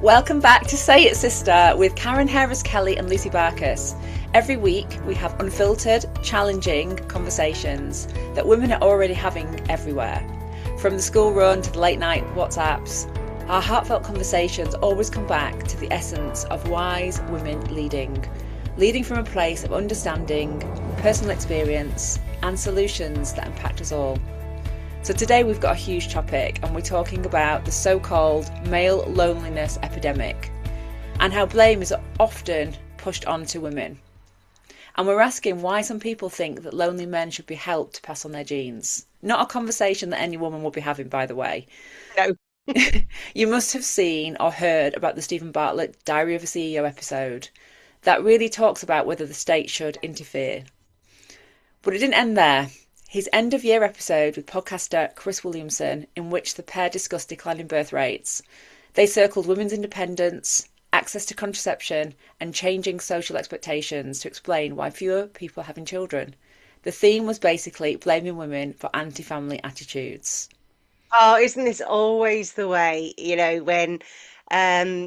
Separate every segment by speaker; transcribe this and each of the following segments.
Speaker 1: Welcome back to Say It Sister with Karen Harris-Kelly and Lucy Barkus. Every week we have unfiltered, challenging conversations that women are already having everywhere. From the school run to the late night WhatsApps, our heartfelt conversations always come back to the essence of wise women leading from a place of understanding, personal experience and solutions that impact us all. So today we've got a huge topic and we're talking about the so-called male loneliness epidemic and how blame is often pushed onto women. And we're asking why some people think that lonely men should be helped to pass on their genes. Not a conversation that any woman will be having, by the way.
Speaker 2: No.
Speaker 1: You must have seen or heard about the Stephen Bartlett Diary of a CEO episode that really talks about whether the state should interfere. But it didn't end there. His end-of-year episode with podcaster Chris Williamson, in which the pair discussed declining birth rates. They circled women's independence, access to contraception, and changing social expectations to explain why fewer people are having children. The theme was basically blaming women for anti-family attitudes.
Speaker 2: Oh, isn't this always the way, when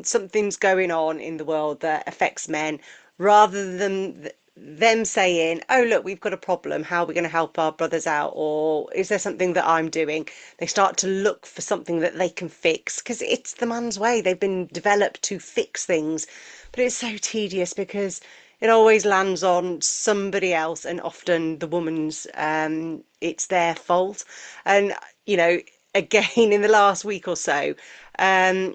Speaker 2: something's going on in the world that affects men, rather than them saying, oh, look, we've got a problem. How are we going to help our brothers out? Or is there something that I'm doing? They start to look for something that they can fix because it's the man's way. They've been developed to fix things. But it's so tedious because it always lands on somebody else and often the woman's, it's their fault. And, again, in the last week or so,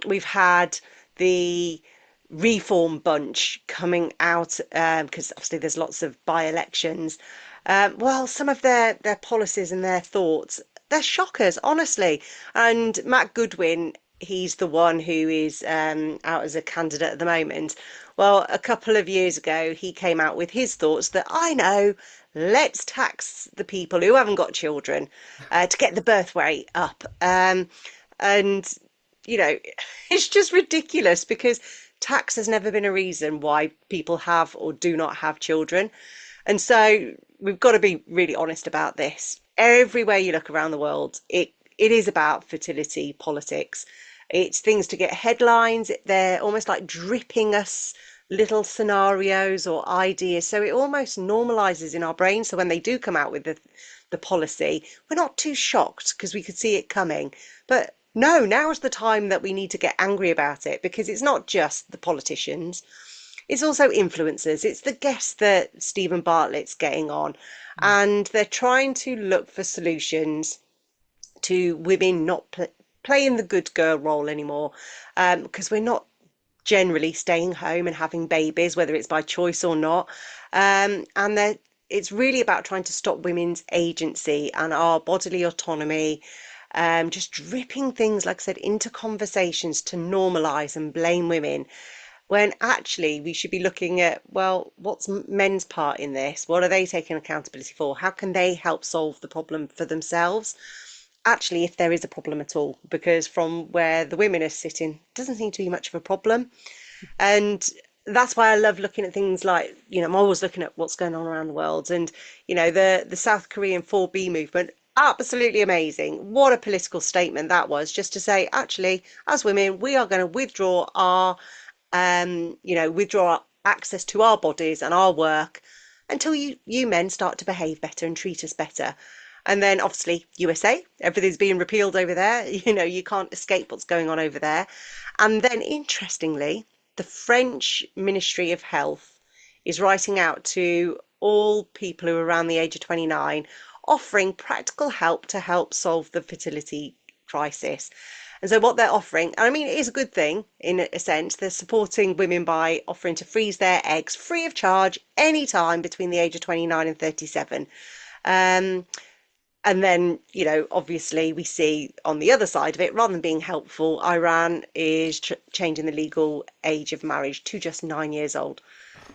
Speaker 2: we've had the reform bunch coming out because obviously there's lots of by-elections. Well, some of their policies and their thoughts, they're shockers, honestly. And Matt Goodwin, he's the one who is out as a candidate at the moment. Well, a couple of years ago, he came out with his thoughts that I know, let's tax the people who haven't got children to get the birth rate up. And, it's just ridiculous because tax has never been a reason why people have or do not have children. And so we've got to be really honest about this. Everywhere you look around the world, it is about fertility politics. It's things to get headlines. They're almost like dripping us little scenarios or ideas. So it almost normalizes in our brain. So when they do come out with the policy, we're not too shocked because we could see it coming. But no, now is the time that we need to get angry about it because it's not just the politicians, it's also influencers. It's the guests that Stephen Bartlett's getting on, and they're trying to look for solutions to women not playing the good girl role anymore because we're not generally staying home and having babies, whether it's by choice or not. And it's really about trying to stop women's agency and our bodily autonomy, just dripping things, like I said, into conversations to normalize and blame women when actually we should be looking at, well, what's men's part in this? What are they taking accountability for? How can they help solve the problem for themselves? Actually, if there is a problem at all, because from where the women are sitting, it doesn't seem to be much of a problem. And that's why I love looking at things like, I'm always looking at what's going on around the world. And, the South Korean 4B movement, absolutely amazing. What a political statement that was, just to say, actually, as women, we are going to withdraw withdraw our access to our bodies and our work until you men start to behave better and treat us better. And then obviously USA, everything's being repealed over there. You can't escape what's going on over there. And then interestingly, the French Ministry of Health is writing out to all people who are around the age of 29, offering practical help to help solve the fertility crisis. And so what they're offering, I mean, it is a good thing in a sense. They're supporting women by offering to freeze their eggs free of charge anytime between the age of 29 and 37. Um, and then, obviously we see on the other side of it, rather than being helpful, Iran is changing the legal age of marriage to just 9 years old.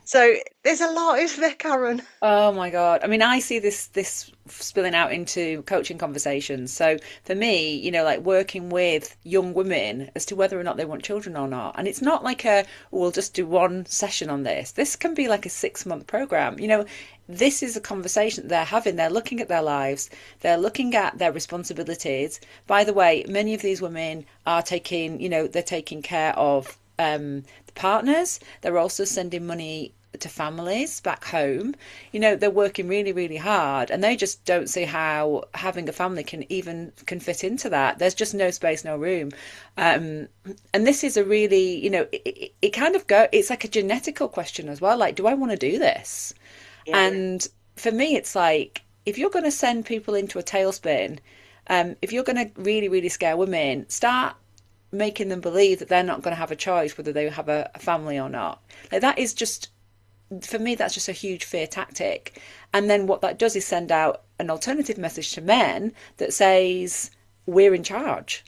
Speaker 2: So there's a lot, isn't there, Karen?
Speaker 1: Oh my God. I mean, I see this spilling out into coaching conversations. So for me, like working with young women as to whether or not they want children or not. And it's not like we'll just do one session on this. This can be like a 6-month program. This is a conversation that they're having. They're looking at their lives. They're looking at their responsibilities. By the way, many of these women are taking, they're taking care of the partners. They're also sending money to families back home. They're working really, really hard, and they just don't see how having a family can fit into that. There's just no space, no room. Um, and this is a really, it kind of it's like a genetical question as well. Like, do I want to do this?
Speaker 2: Yeah.
Speaker 1: And for me, it's like, if you're going to send people into a tailspin, if you're going to really, really scare women, start making them believe that they're not going to have a choice whether they have a family or not. Like, that is just, for me, that's just a huge fear tactic. And then what that does is send out an alternative message to men that says, we're in charge.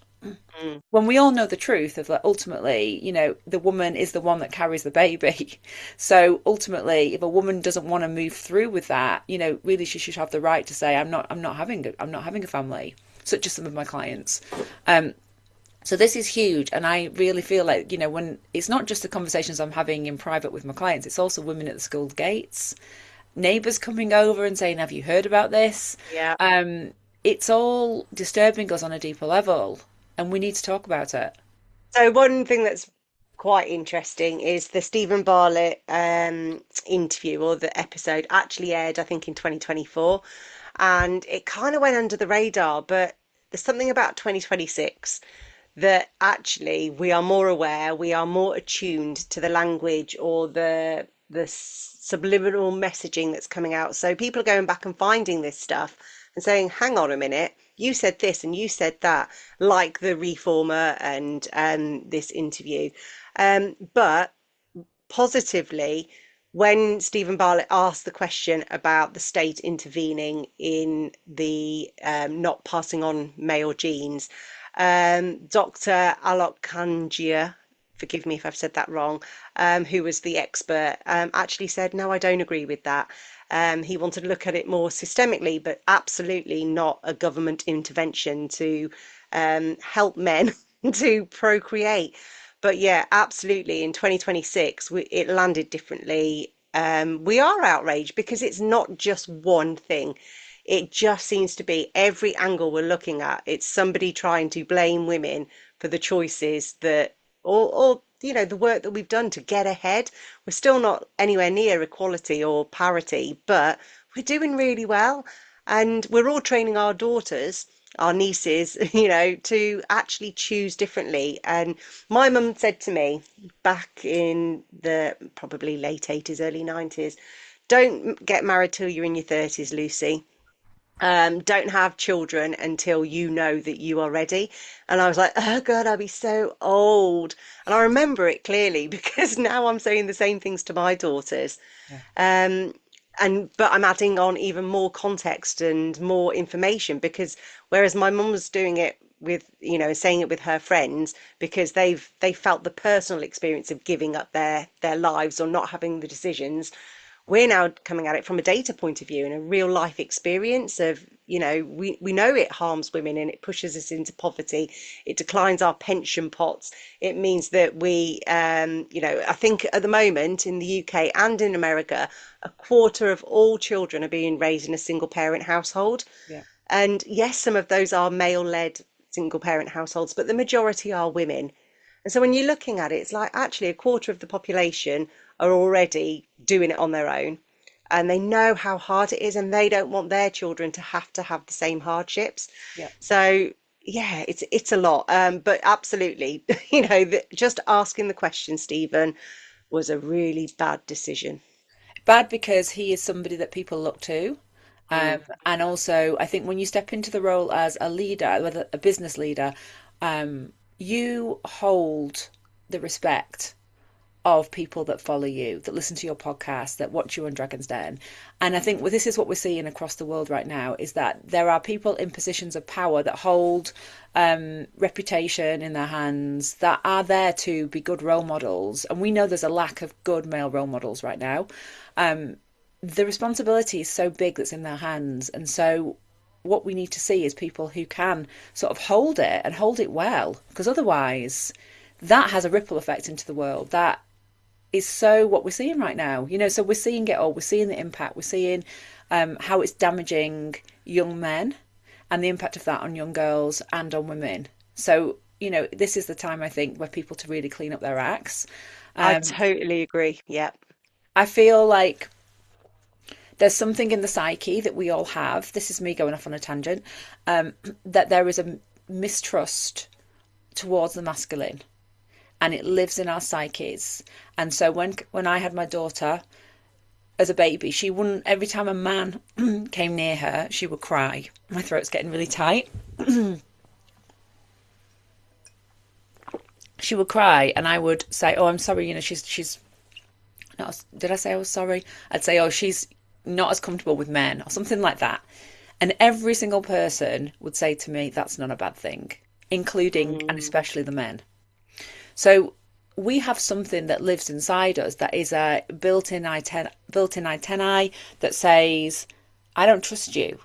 Speaker 2: Mm.
Speaker 1: When we all know the truth of that, ultimately, the woman is the one that carries the baby. So ultimately, if a woman doesn't want to move through with that, really she should have the right to say, I'm not having a family, such as some of my clients. So this is huge, and I really feel like, when it's not just the conversations I'm having in private with my clients, it's also women at the school gates, neighbours coming over and saying, have you heard about this?
Speaker 2: Yeah.
Speaker 1: It's all disturbing us on a deeper level, and we need to talk about it.
Speaker 2: So one thing that's quite interesting is the Stephen Bartlett interview, or the episode actually aired, I think, in 2024, and it kind of went under the radar, but there's something about 2026 that actually we are more aware, we are more attuned to the language, or the subliminal messaging that's coming out. So people are going back and finding this stuff and saying, hang on a minute, you said this and you said that, like the reformer and this interview. But positively, when Stephen Bartlett asked the question about the state intervening in the not passing on male genes, Dr. Alok Kangia, forgive me if I've said that wrong, who was the expert, actually said, no, I don't agree with that. He wanted to look at it more systemically, but absolutely not a government intervention to help men to procreate. But yeah, absolutely. In 2026, it landed differently. We are outraged because it's not just one thing. It just seems to be every angle we're looking at, it's somebody trying to blame women for the choices that, or the work that we've done to get ahead. We're still not anywhere near equality or parity, but we're doing really well. And we're all training our daughters, our nieces, to actually choose differently. And my mum said to me back in the probably late 80s, early 90s, don't get married till you're in your 30s, Lucy. Don't have children until you know that you are ready. And I was like, oh God, I'll be so old. And I remember it clearly because now I'm saying the same things to my daughters.
Speaker 1: Yeah.
Speaker 2: Um, but I'm adding on even more context and more information, because whereas my mum was doing it with, saying it with her friends because they felt the personal experience of giving up their lives or not having the decisions, we're now coming at it from a data point of view and a real life experience of, we know it harms women and it pushes us into poverty. It declines our pension pots. It means that I think at the moment in the UK and in America, a quarter of all children are being raised in a single parent household.
Speaker 1: Yeah.
Speaker 2: And yes, some of those are male-led single parent households, but the majority are women. And so when you're looking at it, it's like actually a quarter of the population are already doing it on their own, and they know how hard it is, and they don't want their children to have the same hardships.
Speaker 1: Yeah.
Speaker 2: So yeah, it's a lot. But absolutely, just asking the question, Stephen, was a really bad decision.
Speaker 1: Bad because he is somebody that people look to.
Speaker 2: Mm.
Speaker 1: And also, I think when you step into the role as a leader, whether a business leader, you hold the respect of people that follow you, that listen to your podcast, that watch you on Dragon's Den. And I think this is what we're seeing across the world right now, is that there are people in positions of power that hold reputation in their hands, that are there to be good role models. And we know there's a lack of good male role models right now. The responsibility is so big that's in their hands. And so what we need to see is people who can sort of hold it and hold it well, because otherwise that has a ripple effect into the world. That is so what we're seeing right now. So we're seeing it all. We're seeing the impact. We're seeing how it's damaging young men and the impact of that on young girls and on women. So this is the time I think where people to really clean up their acts.
Speaker 2: I
Speaker 1: Um,
Speaker 2: totally agree. Yeah.
Speaker 1: I feel like there's something in the psyche that we all have. This is me going off on a tangent. That there is a mistrust towards the masculine, and it lives in our psyches. And so when I had my daughter as a baby, she wouldn't. Every time a man came near her, she would cry. My throat's getting really tight. She would cry, and I would say, "Oh, I'm sorry. She's not." Did I say I was sorry? I'd say, "Oh, she's not as comfortable with men," or something like that. And every single person would say to me, "That's not a bad thing," including and
Speaker 2: Mm,
Speaker 1: especially the men. So we have something that lives inside us that is a built-in antennae that says, "I don't trust you."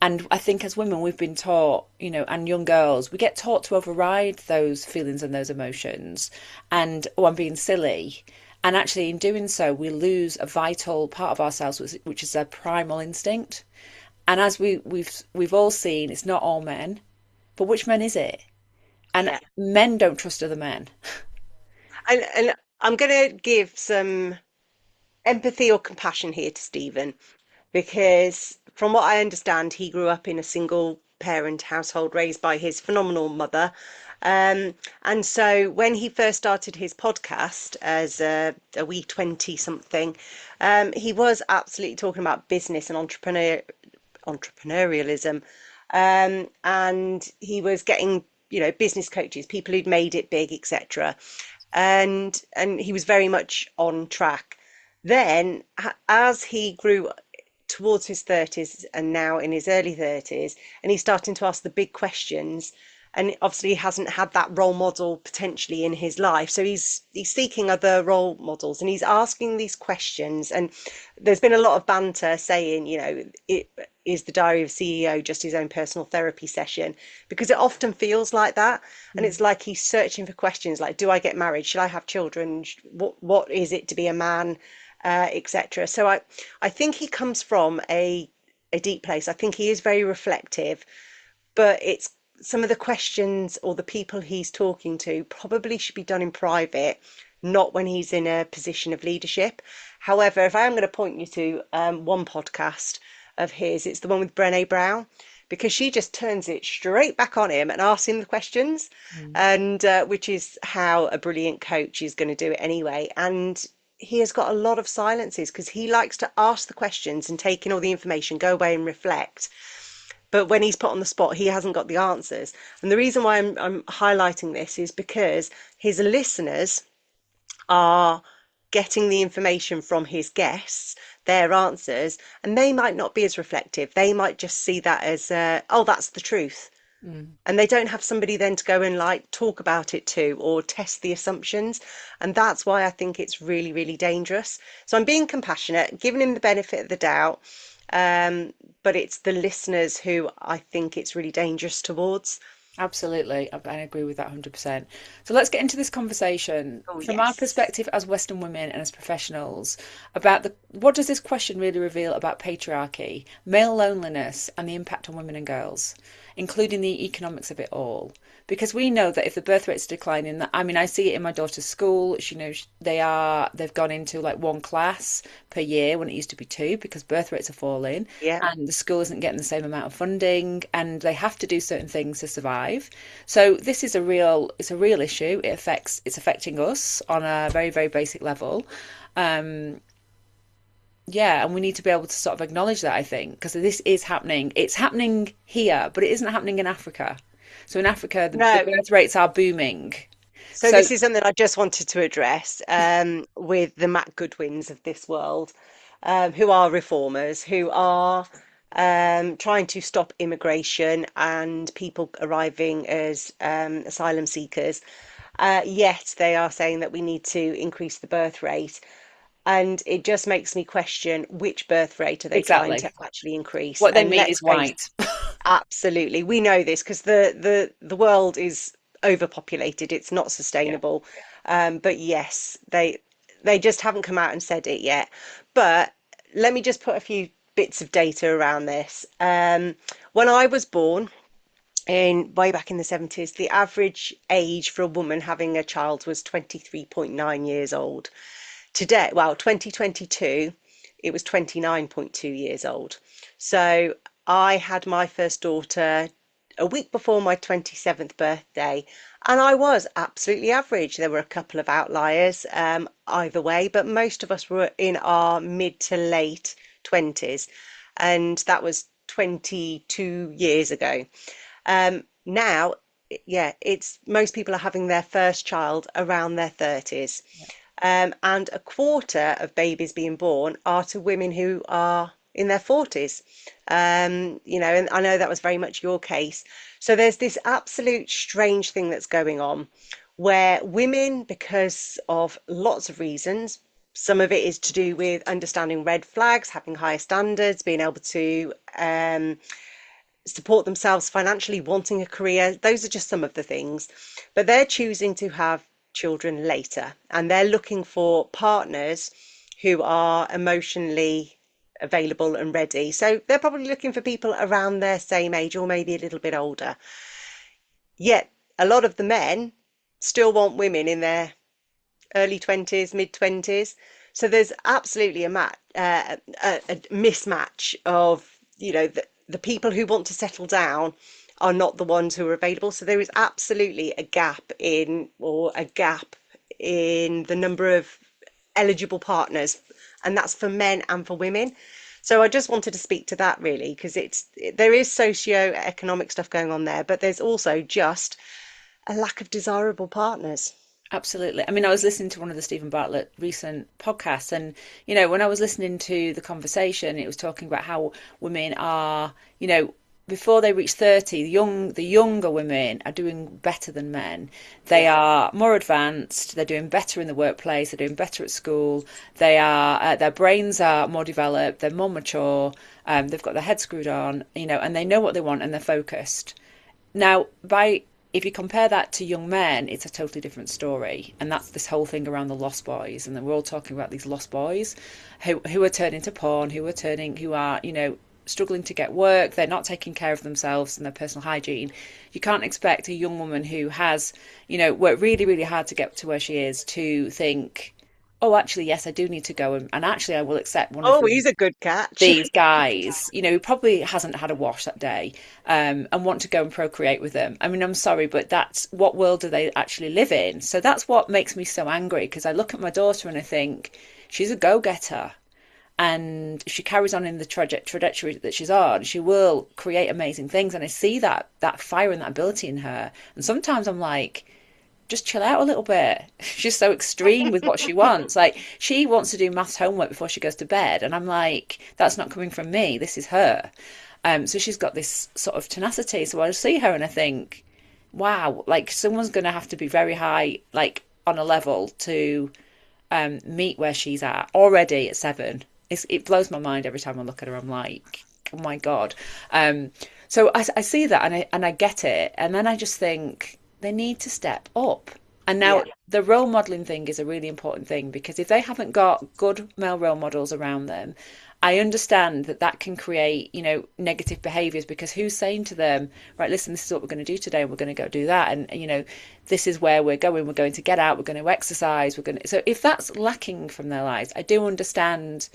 Speaker 1: And I think as women, we've been taught, and young girls, we get taught to override those feelings and those emotions. And, oh, I'm being silly. And actually, in doing so, we lose a vital part of ourselves, which is a primal instinct. And as we've all seen, it's not all men, but which men is it? And
Speaker 2: yeah.
Speaker 1: men don't trust other men.
Speaker 2: And I'm going to give some empathy or compassion here to Stephen, because from what I understand, he grew up in a single parent household raised by his phenomenal mother. And so when he first started his podcast as a wee 20 something, he was absolutely talking about business and entrepreneurialism. And he was getting, business coaches, people who'd made it big, etc. And he was very much on track. Then, as he grew towards his 30s and now in his early 30s, and he's starting to ask the big questions, and obviously he hasn't had that role model potentially in his life, so he's seeking other role models, and he's asking these questions. And there's been a lot of banter saying, it is the diary of a CEO just his own personal therapy session, because it often feels like that. And
Speaker 1: Mm.
Speaker 2: it's like he's searching for questions like, do I get married, should I have children, what is it to be a man, etc. So I think he comes from a deep place. I think he is very reflective, but it's some of the questions or the people he's talking to probably should be done in private, not when he's in a position of leadership. However, if I am going to point you to one podcast of his, it's the one with Brené Brown, because she just turns it straight back on him and asks him the questions,
Speaker 1: Mm.
Speaker 2: and which is how a brilliant coach is going to do it anyway. And he has got a lot of silences because he likes to ask the questions and take in all the information, go away and reflect. But when he's put on the spot, he hasn't got the answers. And the reason why I'm highlighting this is because his listeners are getting the information from his guests, their answers, and they might not be as reflective. They might just see that as, oh, that's the truth.
Speaker 1: Mm.
Speaker 2: And they don't have somebody then to go and like talk about it to or test the assumptions. And that's why I think it's really, really dangerous. So I'm being compassionate, giving him the benefit of the doubt. Um, but it's the listeners who I think it's really dangerous towards.
Speaker 1: Absolutely. I agree with that 100%. So let's get into this conversation
Speaker 2: Oh,
Speaker 1: from our
Speaker 2: yes.
Speaker 1: perspective as Western women and as professionals about what does this question really reveal about patriarchy, male loneliness, and the impact on women and girls, including the economics of it all. Because we know that if the birth rate's declining, I mean, I see it in my daughter's school. They've gone into like one class per year when it used to be two because birth rates are falling,
Speaker 2: Yeah.
Speaker 1: and the school isn't getting the same amount of funding, and they have to do certain things to survive. So this is it's a real issue. It's affecting us on a very, very basic level. Um, yeah, and we need to be able to sort of acknowledge that, I think, because this is happening. It's happening here, but it isn't happening in Africa. So in Africa, the
Speaker 2: No.
Speaker 1: birth rates are booming.
Speaker 2: So
Speaker 1: So
Speaker 2: this is something I just wanted to address with the Matt Goodwins of this world, who are reformers, who are trying to stop immigration and people arriving as asylum seekers. Yet they are saying that we need to increase the birth rate. And it just makes me question which birth rate are they trying
Speaker 1: exactly
Speaker 2: to actually increase?
Speaker 1: what they
Speaker 2: And
Speaker 1: mean
Speaker 2: let's
Speaker 1: is
Speaker 2: face,
Speaker 1: white.
Speaker 2: absolutely, we know this because the world is overpopulated. It's not
Speaker 1: Yeah.
Speaker 2: sustainable. But yes, they just haven't come out and said it yet. But let me just put a few bits of data around this. When I was born, in way back in the 70s, the average age for a woman having a child was 23.9 years old. Today, well, 2022, it was 29.2 years old. So I had my first daughter a week before my 27th birthday, and I was absolutely average. There were a couple of outliers either way, but most of us were in our mid to late 20s, and that was 22 years ago. Now, yeah, it's most people are having their first child around their 30s. And a quarter of babies being born are to women who are in their 40s. And I know that was very much your case. So there's this absolute strange thing that's going on where women, because of lots of reasons, some of it is to do with understanding red flags, having higher standards, being able to support themselves financially, wanting a career. Those are just some of the things. But they're choosing to have children later and they're looking for partners who are emotionally available and ready. So they're probably looking for people around their same age or maybe a little bit older. Yet a lot of the men still want women in their early 20s, mid 20s. So there's absolutely a mismatch of, the people who want to settle down are not the ones who are available. So there is absolutely a gap in the number of eligible partners, and that's for men and for women. So I just wanted to speak to that really, because there is socio-economic stuff going on there, but there's also just a lack of desirable partners.
Speaker 1: Absolutely. I mean, I was listening to one of the Stephen Bartlett recent podcasts, and when I was listening to the conversation, it was talking about how women are, before they reach 30, the younger women are doing better than men. They
Speaker 2: Yeah.
Speaker 1: are more advanced. They're doing better in the workplace. They're doing better at school. Their brains are more developed. They're more mature. They've got their head screwed on, and they know what they want and they're focused. Now, by if you compare that to young men, it's a totally different story. And that's this whole thing around the lost boys. And then we're all talking about these lost boys who are turning to porn, who are, struggling to get work. They're not taking care of themselves and their personal hygiene. You can't expect a young woman who has, worked really, really hard to get to where she is to think, oh, actually, yes, I do need to go. And actually, I will accept one of
Speaker 2: Oh, he's a good catch.
Speaker 1: these guys, who probably hasn't had a wash that day, and want to go and procreate with them. I mean, I'm sorry, but that's what world do they actually live in? So that's what makes me so angry, because I look at my daughter and I think she's a go-getter. And if she carries on in the trajectory that she's on, she will create amazing things. And I see that fire and that ability in her. And sometimes I'm like, just chill out a little bit. She's so extreme with what she wants. Like, she wants to do maths homework before she goes to bed. And I'm like, that's not coming from me. This is her. So she's got this sort of tenacity. So I see her and I think, wow, like someone's going to have to be very high, like on a level to meet where she's at already at 7. It blows my mind every time I look at her. I'm like, oh my God. So I see that and I get it. And then I just think they need to step up. And now
Speaker 2: Yeah.
Speaker 1: the role modeling thing is a really important thing, because if they haven't got good male role models around them, I understand that can create, negative behaviors, because who's saying to them, right, listen, this is what we're going to do today, and we're going to go do that. And, this is where we're going to get out, we're going to exercise, so if that's lacking from their lives, I do understand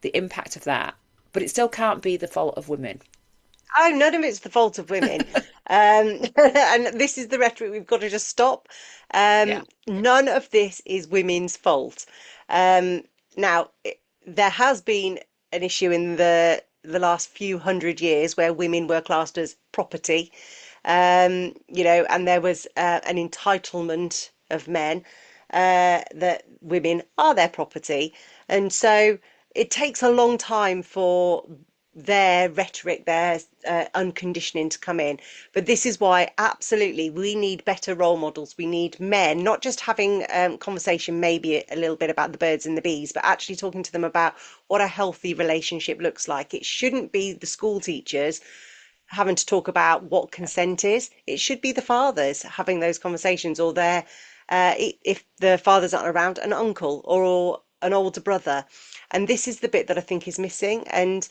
Speaker 1: the impact of that, but it still can't be the fault of women.
Speaker 2: Oh, none of it's the fault of women. And this is the rhetoric we've got to just stop.
Speaker 1: Yeah.
Speaker 2: None of this is women's fault. Now, there has been an issue in the last few hundred years where women were classed as property, and there was an entitlement of men that women are their property. And so it takes a long time for their rhetoric, their unconditioning to come in. But this is why absolutely we need better role models. We need men, not just having conversation maybe a little bit about the birds and the bees, but actually talking to them about what a healthy relationship looks like. It shouldn't be the school teachers having to talk about what consent is. It should be the fathers having those conversations, or their if the fathers aren't around, an uncle or an older brother. And this is the bit that I think is missing. And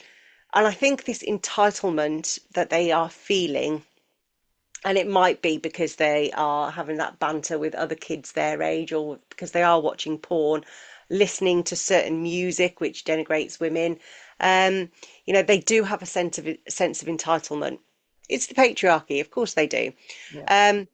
Speaker 2: I think this entitlement that they are feeling And it might be because they are having that banter with other kids their age, or because they are watching porn, listening to certain music which denigrates women. Um, they do have a sense of entitlement. It's the patriarchy, of course they do.
Speaker 1: Yeah.
Speaker 2: Um,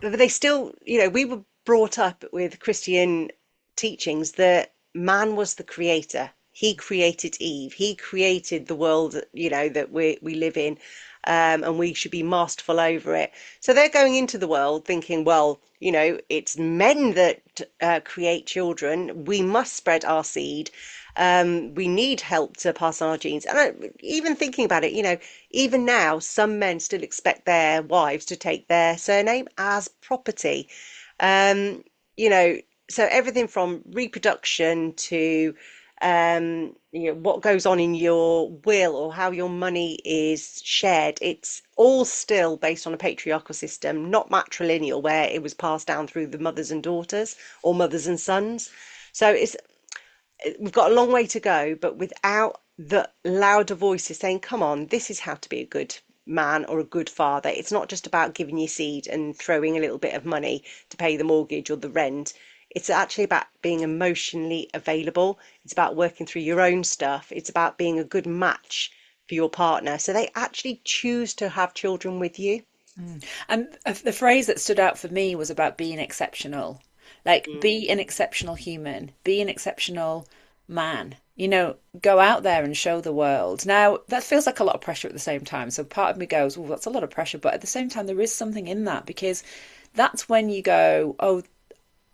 Speaker 2: but they still, we were brought up with Christian teachings that man was the creator. He created Eve. He created the world, that we live in, and we should be masterful over it. So they're going into the world thinking, well, it's men that create children. We must spread our seed. We need help to pass on our genes. And even thinking about it, even now, some men still expect their wives to take their surname as property. Um, you know, so everything from reproduction to what goes on in your will or how your money is shared, it's all still based on a patriarchal system, not matrilineal, where it was passed down through the mothers and daughters or mothers and sons. So we've got a long way to go, but without the louder voices saying, come on, this is how to be a good man or a good father. It's not just about giving you seed and throwing a little bit of money to pay the mortgage or the rent. It's actually about being emotionally available. It's about working through your own stuff. It's about being a good match for your partner. So they actually choose to have children with you.
Speaker 1: Mm. And the phrase that stood out for me was about being exceptional. Like,
Speaker 2: Mm.
Speaker 1: be an exceptional human, be an exceptional man. Go out there and show the world. Now, that feels like a lot of pressure at the same time. So part of me goes, well, that's a lot of pressure. But at the same time, there is something in that because that's when you go, oh,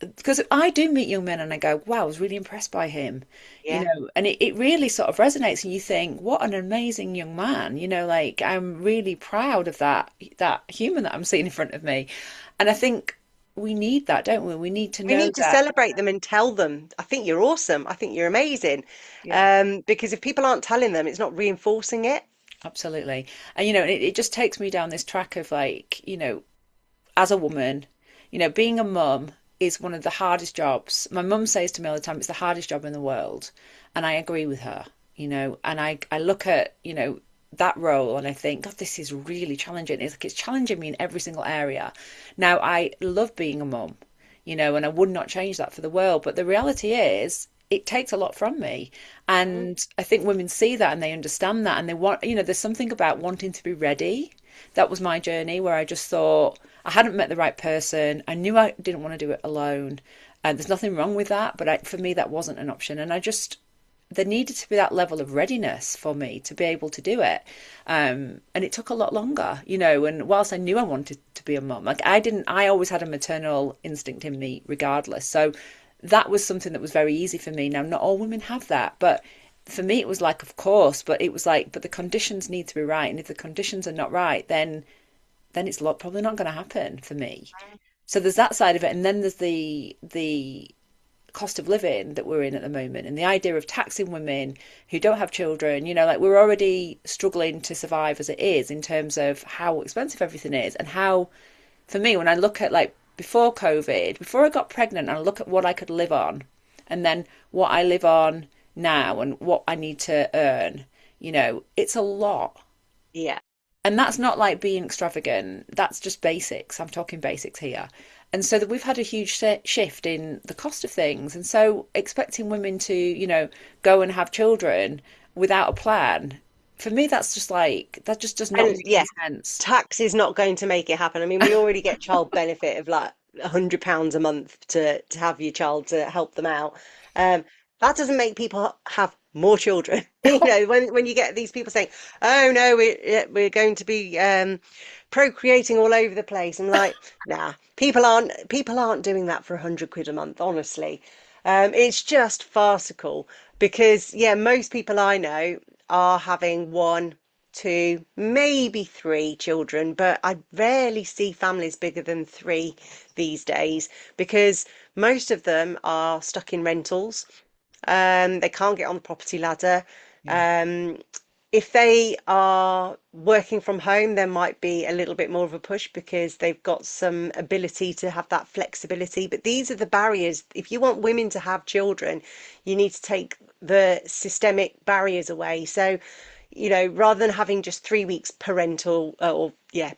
Speaker 1: because I do meet young men and I go, wow, I was really impressed by him,
Speaker 2: Yeah.
Speaker 1: and it really sort of resonates and you think, what an amazing young man, like I'm really proud of that human that I'm seeing in front of me. And I think we need that, don't we? We need to
Speaker 2: We
Speaker 1: know
Speaker 2: need to
Speaker 1: that.
Speaker 2: celebrate them and tell them, I think you're awesome. I think you're amazing.
Speaker 1: Yeah,
Speaker 2: Because if people aren't telling them, it's not reinforcing it.
Speaker 1: absolutely. And it just takes me down this track of like, as a woman, being a mum is one of the hardest jobs. My mum says to me all the time, it's the hardest job in the world. And I agree with her, and I look at, that role and I think, God, this is really challenging. It's like it's challenging me in every single area. Now, I love being a mum, and I would not change that for the world. But the reality is, it takes a lot from me.
Speaker 2: Mm.
Speaker 1: And I think women see that and they understand that and they want, there's something about wanting to be ready. That was my journey where I just thought I hadn't met the right person. I knew I didn't want to do it alone. And there's nothing wrong with that, but for me, that wasn't an option. And there needed to be that level of readiness for me to be able to do it. And it took a lot longer, and whilst I knew I wanted to be a mum, like I always had a maternal instinct in me regardless. So that was something that was very easy for me. Now, not all women have that, but for me, it was like, of course, but it was like, but the conditions need to be right. And if the conditions are not right, then it's probably not going to happen for me. So there's that side of it, and then there's the cost of living that we're in at the moment, and the idea of taxing women who don't have children. Like we're already struggling to survive as it is in terms of how expensive everything is, and how, for me, when I look at like before COVID, before I got pregnant, and I look at what I could live on, and then what I live on now, and what I need to earn, it's a lot.
Speaker 2: Yeah.
Speaker 1: And that's not like being extravagant. That's just basics. I'm talking basics here. And so that we've had a huge shift in the cost of things. And so expecting women to, go and have children without a plan, for me, that's just like, that just does not
Speaker 2: And
Speaker 1: make
Speaker 2: yeah,
Speaker 1: any sense.
Speaker 2: tax is not going to make it happen. I mean, we already get child benefit of like £100 a month to have your child to help them out. Um, that doesn't make people have more children. When you get these people saying, "Oh no, we're going to be procreating all over the place," I'm like, nah, people aren't doing that for £100 a month. Honestly, it's just farcical because yeah, most people I know are having one, two, maybe three children, but I rarely see families bigger than three these days because most of them are stuck in rentals. They can't get on the property ladder.
Speaker 1: Yeah.
Speaker 2: Um, if they are working from home, there might be a little bit more of a push because they've got some ability to have that flexibility. But these are the barriers. If you want women to have children, you need to take the systemic barriers away. So, rather than having just 3 weeks parental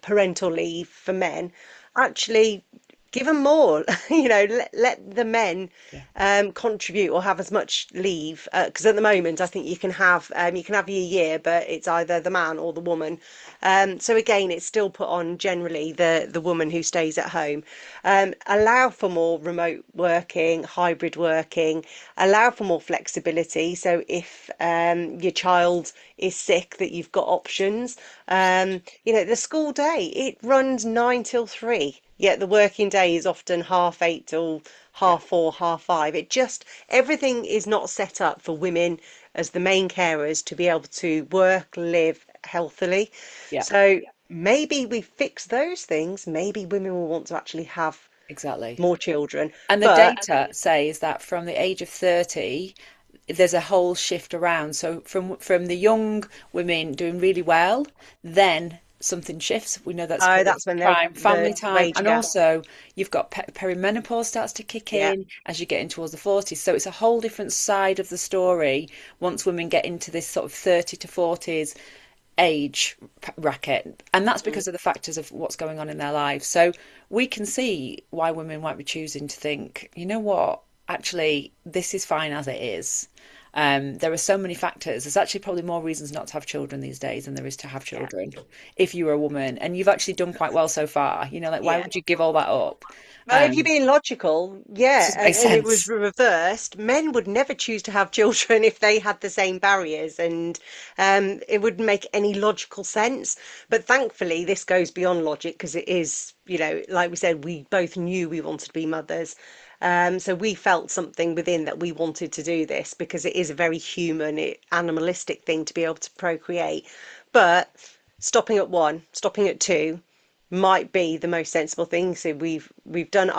Speaker 2: parental leave for men, actually give them more. Let the men
Speaker 1: Yeah.
Speaker 2: contribute or have as much leave. Because at the moment, I think you can have your year, but it's either the man or the woman. So again, it's still put on generally the woman who stays at home. Allow for more remote working, hybrid working, allow for more flexibility. So if your child is sick, that you've got options. The school day, it runs 9 till 3, yet the working day is often half 8 till
Speaker 1: Yeah.
Speaker 2: half 4, half 5. Everything is not set up for women as the main carers to be able to work, live healthily.
Speaker 1: Yeah.
Speaker 2: So maybe we fix those things. Maybe women will want to actually have
Speaker 1: Exactly.
Speaker 2: more children.
Speaker 1: And the
Speaker 2: But
Speaker 1: data says that from the age of 30, there's a whole shift around. So from the young women doing really well, then something shifts. We know that's
Speaker 2: oh,
Speaker 1: called
Speaker 2: that's when
Speaker 1: prime family
Speaker 2: the
Speaker 1: time.
Speaker 2: wage
Speaker 1: And
Speaker 2: gap.
Speaker 1: also you've got perimenopause starts to kick
Speaker 2: Yeah.
Speaker 1: in as you get in towards the 40s. So it's a whole different side of the story once women get into this sort of 30 to 40s age bracket, and that's
Speaker 2: Mm.
Speaker 1: because of the factors of what's going on in their lives. So we can see why women might be choosing to think, you know what, actually this is fine as it is. There are so many factors. There's actually probably more reasons not to have children these days than there is to have
Speaker 2: Yeah.
Speaker 1: children if you're a woman, and you've actually done quite well so far. Like, why
Speaker 2: Yeah.
Speaker 1: would you give all that up?
Speaker 2: Well, if you're being logical,
Speaker 1: It
Speaker 2: yeah,
Speaker 1: doesn't make
Speaker 2: and it was
Speaker 1: sense.
Speaker 2: reversed, men would never choose to have children if they had the same barriers, and it wouldn't make any logical sense. But thankfully, this goes beyond logic because it is, like we said, we both knew we wanted to be mothers. So we felt something within that we wanted to do this because it is a very human, animalistic thing to be able to procreate. But stopping at one, stopping at two might be the most sensible thing. So we've done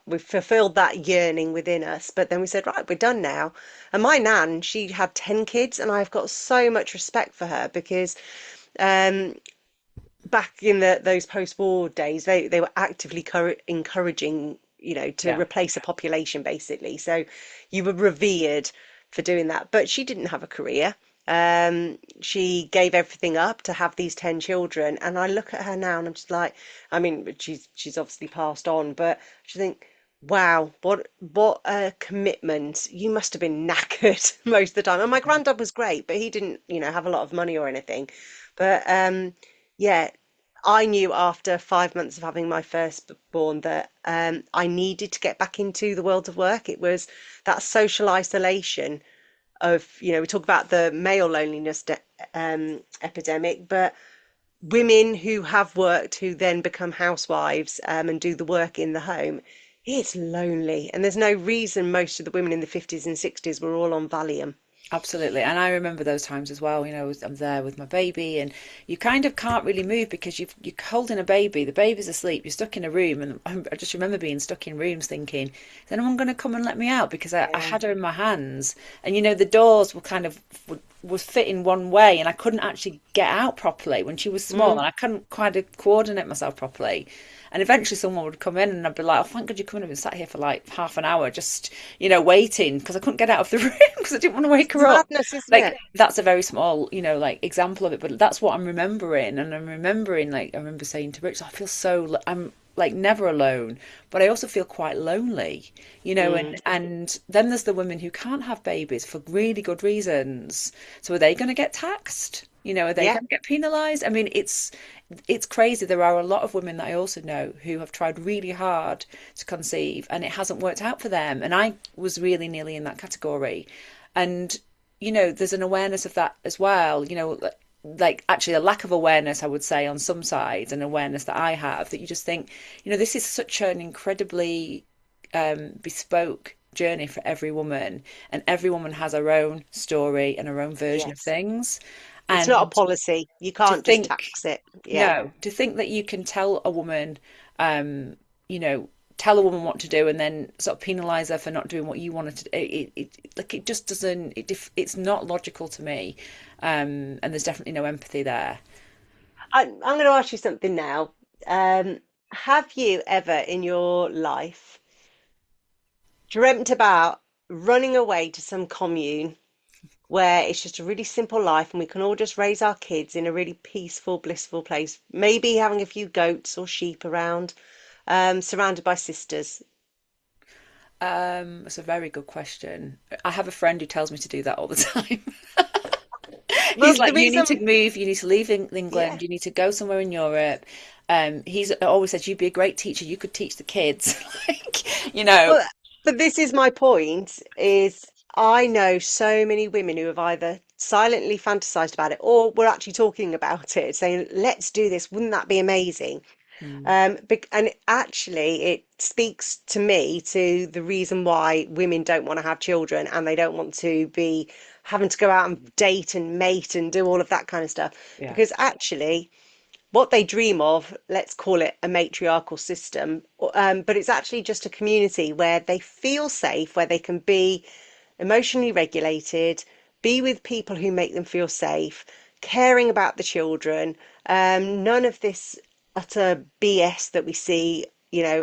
Speaker 2: we've fulfilled that yearning within us, but then we said, right, we're done now. And my nan, she had 10 kids, and I've got so much respect for her because um, back in those post-war days, they were actively encouraging, to
Speaker 1: Yeah.
Speaker 2: replace a population basically. So you were revered for doing that. But she didn't have a career. She gave everything up to have these 10 children. And I look at her now and I'm just like, I mean, she's obviously passed on, but I just think, wow, what a commitment. You must have been knackered most of the time. And my granddad was great, but he didn't, have a lot of money or anything. But yeah, I knew after 5 months of having my firstborn that I needed to get back into the world of work. It was that social isolation of, we talk about the male loneliness epidemic, but women who have worked who then become housewives and do the work in the home, it's lonely. And there's no reason most of the women in the 50s and 60s were all on Valium.
Speaker 1: Absolutely. And I remember those times as well. I'm there with my baby and you kind of can't really move because you're holding a baby, the baby's asleep, you're stuck in a room. And I just remember being stuck in rooms thinking, is anyone going to come and let me out? Because I
Speaker 2: Yeah.
Speaker 1: had her in my hands and, the doors were was fitting one way and I couldn't actually get out properly when she was small
Speaker 2: Mm.
Speaker 1: and I couldn't quite coordinate myself properly. And eventually someone would come in and I'd be like, oh, thank God you come in. I've been sat here for like half an hour just, waiting because I couldn't get out of the room because I didn't want to wake
Speaker 2: It's
Speaker 1: her up.
Speaker 2: madness, isn't
Speaker 1: Like,
Speaker 2: it?
Speaker 1: that's a very small, like example of it, but that's what I'm remembering. And I'm remembering, like, I remember saying to Rich, I feel I'm like never alone, but I also feel quite lonely,
Speaker 2: Mm.
Speaker 1: and then there's the women who can't have babies for really good reasons. So are they going to get taxed? Are they
Speaker 2: Yeah.
Speaker 1: going to get penalized? I mean, it's crazy. There are a lot of women that I also know who have tried really hard to conceive and it hasn't worked out for them. And I was really nearly in that category. And, there's an awareness of that as well, like actually a lack of awareness, I would say, on some sides, and awareness that I have that you just think, this is such an incredibly bespoke journey for every woman, and every woman has her own story and her own version of
Speaker 2: Yes.
Speaker 1: things.
Speaker 2: It's not a
Speaker 1: And
Speaker 2: policy. You
Speaker 1: to
Speaker 2: can't just
Speaker 1: think
Speaker 2: tax it. Yeah.
Speaker 1: no, to think that you can tell a woman, um, you know, tell a woman what to do and then sort of penalize her for not doing what you wanted to do. Like it just doesn't. It's not logical to me, and there's definitely no empathy there.
Speaker 2: I'm going to ask you something now. Um, have you ever in your life dreamt about running away to some commune where it's just a really simple life and we can all just raise our kids in a really peaceful, blissful place. Maybe having a few goats or sheep around, surrounded by sisters.
Speaker 1: It's a very good question. I have a friend who tells me to do that all the time.
Speaker 2: Well,
Speaker 1: He's
Speaker 2: the
Speaker 1: like, you need
Speaker 2: reason,
Speaker 1: to move, you need to leave
Speaker 2: yeah.
Speaker 1: England, you need to go somewhere in Europe. He's always said, you'd be a great teacher, you could teach the kids. Like, you know,
Speaker 2: Well, but this is my point, is I know so many women who have either silently fantasized about it or were actually talking about it, saying, let's do this. Wouldn't that be amazing?
Speaker 1: mm,
Speaker 2: And actually, it speaks to me to the reason why women don't want to have children and they don't want to be having to go out and date and mate and do all of that kind of stuff.
Speaker 1: yeah,
Speaker 2: Because actually, what they dream of, let's call it a matriarchal system, but it's actually just a community where they feel safe, where they can be emotionally regulated, be with people who make them feel safe, caring about the children, none of this utter BS that we see,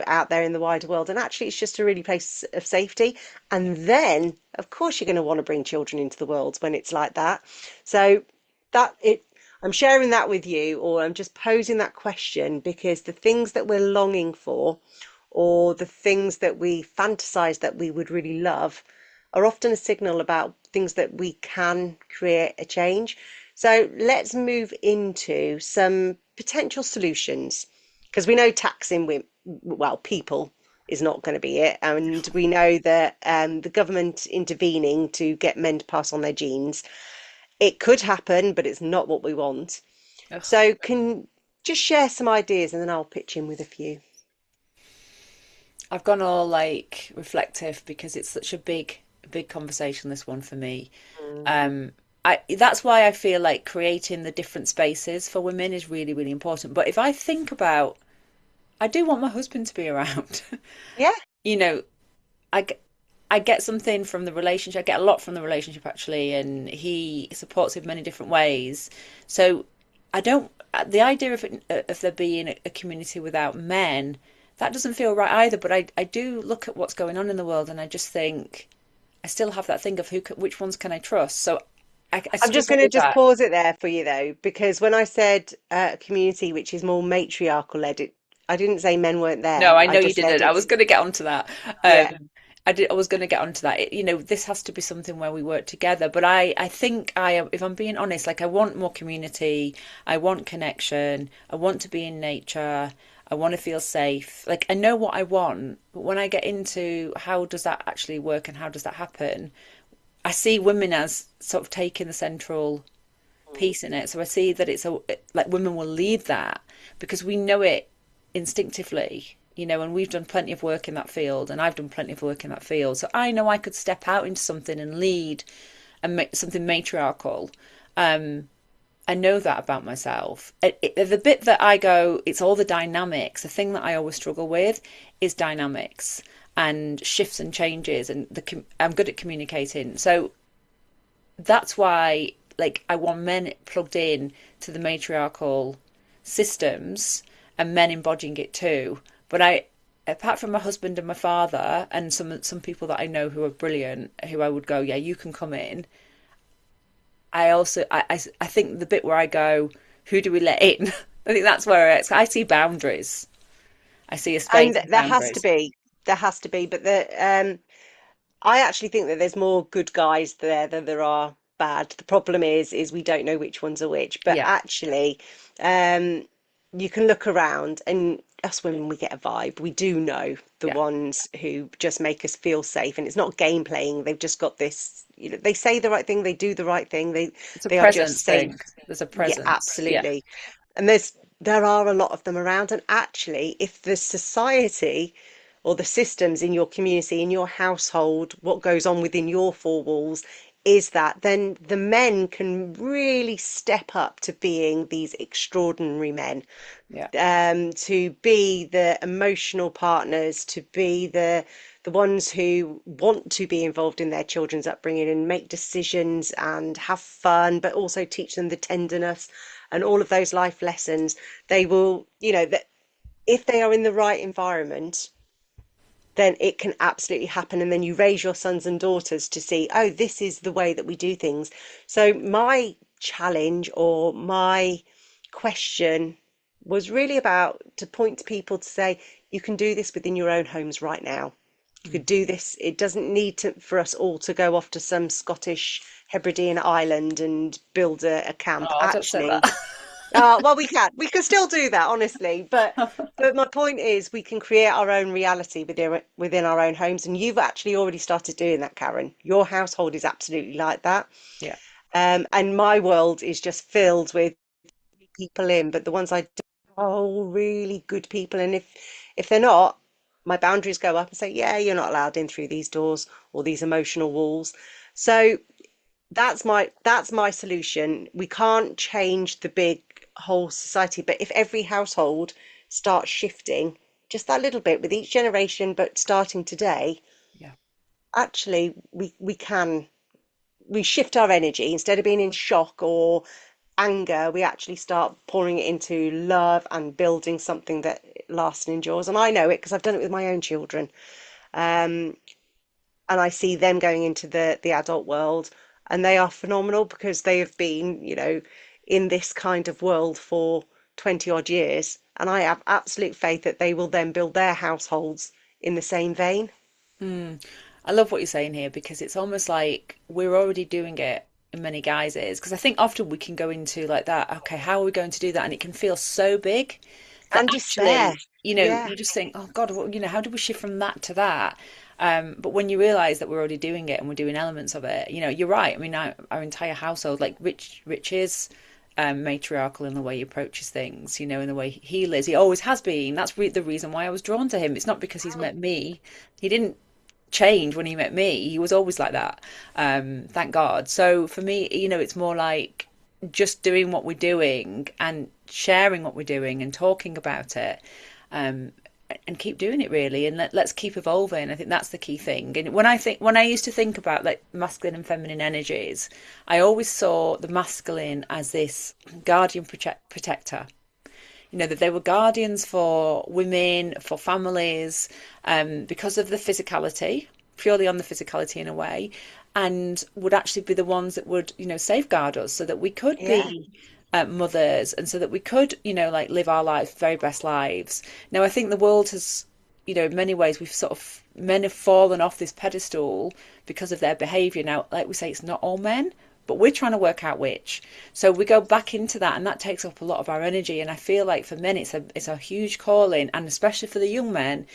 Speaker 2: out there in the wider world. And actually, it's just a really place of safety. And then, of course, you're going to want to bring children into the world when it's like that. So that it I'm sharing that with you, or I'm just posing that question because the things that we're longing for, or the things that we fantasize that we would really love, are often a signal about things that we can create a change. So let's move into some potential solutions because we know taxing well, people is not going to be it, and we know that the government intervening to get men to pass on their genes, it could happen, but it's not what we want.
Speaker 1: ugh.
Speaker 2: So, can just share some ideas and then I'll pitch in with a few.
Speaker 1: I've gone all like reflective because it's such a big conversation, this one for me.
Speaker 2: Mm.
Speaker 1: Um, that's why I feel like creating the different spaces for women is really, really important. But if I think about, I do want my husband to be around.
Speaker 2: Yeah,
Speaker 1: You know, I, g- I get something from the relationship. I get a lot from the relationship actually, and he supports in many different ways. So I don't. The idea of there being a community without men, that doesn't feel right either. But I do look at what's going on in the world, and I just think I still have that thing of which ones can I trust. So I
Speaker 2: I'm just
Speaker 1: struggle
Speaker 2: going to
Speaker 1: with
Speaker 2: just
Speaker 1: that.
Speaker 2: pause it there for you though, because when I said community which is more matriarchal led, I didn't say men weren't
Speaker 1: No,
Speaker 2: there.
Speaker 1: I
Speaker 2: I
Speaker 1: know you
Speaker 2: just said
Speaker 1: didn't. I was
Speaker 2: it's,
Speaker 1: going to get onto that.
Speaker 2: yeah.
Speaker 1: I was going to get onto that. This has to be something where we work together. But I think if I'm being honest, like I want more community. I want connection. I want to be in nature. I want to feel safe. Like I know what I want, but when I get into how does that actually work and how does that happen, I see women as sort of taking the central piece in it. So I see that it's like women will lead that because we know it instinctively, and we've done plenty of work in that field, and I've done plenty of work in that field. So I know I could step out into something and lead and make something matriarchal. I know that about myself. The bit that I go, it's all the dynamics. The thing that I always struggle with is dynamics and shifts and changes, and I'm good at communicating. So that's why like I want men plugged in to the matriarchal systems and men embodying it too. But apart from my husband and my father and some people that I know who are brilliant, who I would go, yeah, you can come in. I also I think the bit where I go, who do we let in? I think that's where I see boundaries. I see a space
Speaker 2: And
Speaker 1: and
Speaker 2: there has to
Speaker 1: boundaries.
Speaker 2: be, but I actually think that there's more good guys there than there are bad. The problem is we don't know which ones are which. But
Speaker 1: Yeah,
Speaker 2: actually, um, you can look around, and us women, we get a vibe. We do know the
Speaker 1: yeah.
Speaker 2: ones who just make us feel safe, and it's not game playing. They've just got this. They say the right thing, they do the right thing. They
Speaker 1: It's a
Speaker 2: they are just
Speaker 1: presence
Speaker 2: safe.
Speaker 1: thing. There's a
Speaker 2: Yeah,
Speaker 1: presence. Yeah,
Speaker 2: absolutely. And there are a lot of them around. And actually, if the society or the systems in your community, in your household, what goes on within your four walls is that, then the men can really step up to being these extraordinary men,
Speaker 1: yeah,
Speaker 2: to be the emotional partners, to be the ones who want to be involved in their children's upbringing and make decisions and have fun, but also teach them the tenderness and all of those life lessons. They will, that if they are in the right environment, then it can absolutely happen. And then you raise your sons and daughters to see, oh, this is the way that we do things. So my challenge or my question was really about to point to people to say, you can do this within your own homes right now. You
Speaker 1: Mm.
Speaker 2: could do this. It doesn't need to for us all to go off to some Scottish Hebridean island and build a camp.
Speaker 1: Oh, don't say
Speaker 2: Actually,
Speaker 1: that.
Speaker 2: well, we can. We can still do that, honestly. But my point is, we can create our own reality within our own homes, and you've actually already started doing that, Karen. Your household is absolutely like that,
Speaker 1: Yeah.
Speaker 2: and my world is just filled with people in, but the ones I don't are all really good people, and if they're not, my boundaries go up and say, yeah, you're not allowed in through these doors or these emotional walls. So that's my solution. We can't change the big whole society, but if every household starts shifting just that little bit with each generation, but starting today,
Speaker 1: Yeah.
Speaker 2: actually we shift our energy instead of being in shock or anger, we actually start pouring it into love and building something that lasts and endures. And I know it because I've done it with my own children. Um, and I see them going into the adult world, and they are phenomenal because they have been, in this kind of world for 20 odd years, and I have absolute faith that they will then build their households in the same vein.
Speaker 1: Mm. I love what you're saying here because it's almost like we're already doing it in many guises. Because I think often we can go into like that, okay, how are we going to do that? And it can feel so big that
Speaker 2: And despair.
Speaker 1: actually,
Speaker 2: Yeah.
Speaker 1: you just think, oh God, how do we shift from that to that? But when you realize that we're already doing it and we're doing elements of it, you're right. I mean, our entire household, like Rich is matriarchal in the way he approaches things, in the way he lives. He always has been. That's the reason why I was drawn to him. It's not because he's met me. He didn't change when he met me. He was always like that. Thank God. So for me, it's more like just doing what we're doing and sharing what we're doing and talking about it. Um, and keep doing it really, and let's keep evolving. I think that's the key thing. And when I used to think about like masculine and feminine energies, I always saw the masculine as this guardian protector, that they were guardians for women, for families, because of the physicality, purely on the physicality in a way, and would actually be the ones that would, safeguard us so that we could
Speaker 2: Yeah.
Speaker 1: be mothers and so that we could, like live our lives, very best lives. Now, I think the world has, in many ways, men have fallen off this pedestal because of their behaviour. Now, like we say, it's not all men, but we're trying to work out which. So we go back into that, and that takes up a lot of our energy. And I feel like for men, it's a huge calling, and especially for the young men,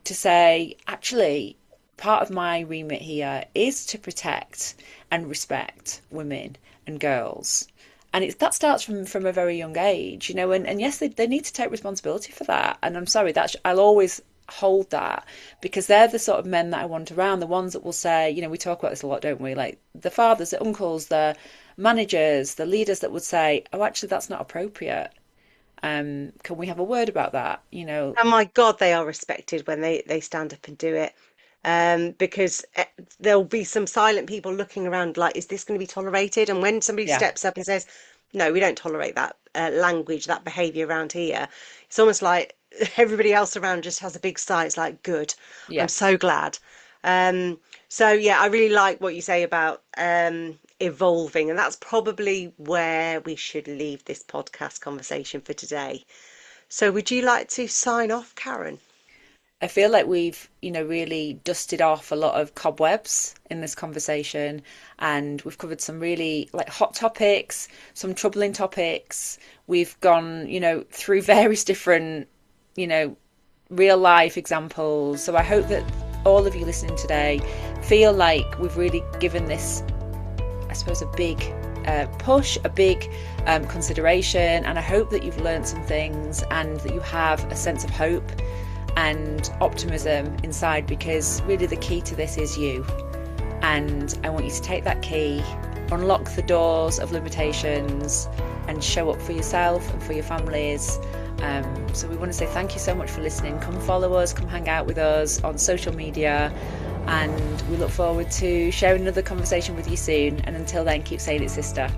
Speaker 1: to say, actually, part of my remit here is to protect and respect women and girls. And that starts from a very young age, and yes, they need to take responsibility for that. And I'm sorry, I'll always hold that because they're the sort of men that I want around, the ones that will say, we talk about this a lot, don't we? Like the fathers, the uncles, the managers, the leaders that would say, oh, actually, that's not appropriate. Can we have a word about that?
Speaker 2: And my God, they are respected when they stand up and do it. Because there'll be some silent people looking around like, is this going to be tolerated? And when somebody
Speaker 1: Yeah,
Speaker 2: steps up and says, no, we don't tolerate that language, that behavior around here, it's almost like everybody else around just has a big sigh. It's like, good, I'm
Speaker 1: yeah.
Speaker 2: so glad. So yeah, I really like what you say about evolving, and that's probably where we should leave this podcast conversation for today. So would you like to sign off, Karen?
Speaker 1: I feel like we've, really dusted off a lot of cobwebs in this conversation, and we've covered some really like hot topics, some troubling topics. We've gone, through various different, you know, real life examples. So I hope that all of you listening today feel like we've really given this, I suppose, a big push, a big consideration. And I hope that you've learned some things and that you have a sense of hope and optimism inside, because really the key to this is you. And I want you to take that key, unlock the doors of limitations, and show up for yourself and for your families. So we want to say thank you so much for listening. Come follow us, come hang out with us on social media, and we look forward to sharing another conversation with you soon. And until then, keep saying it, sister.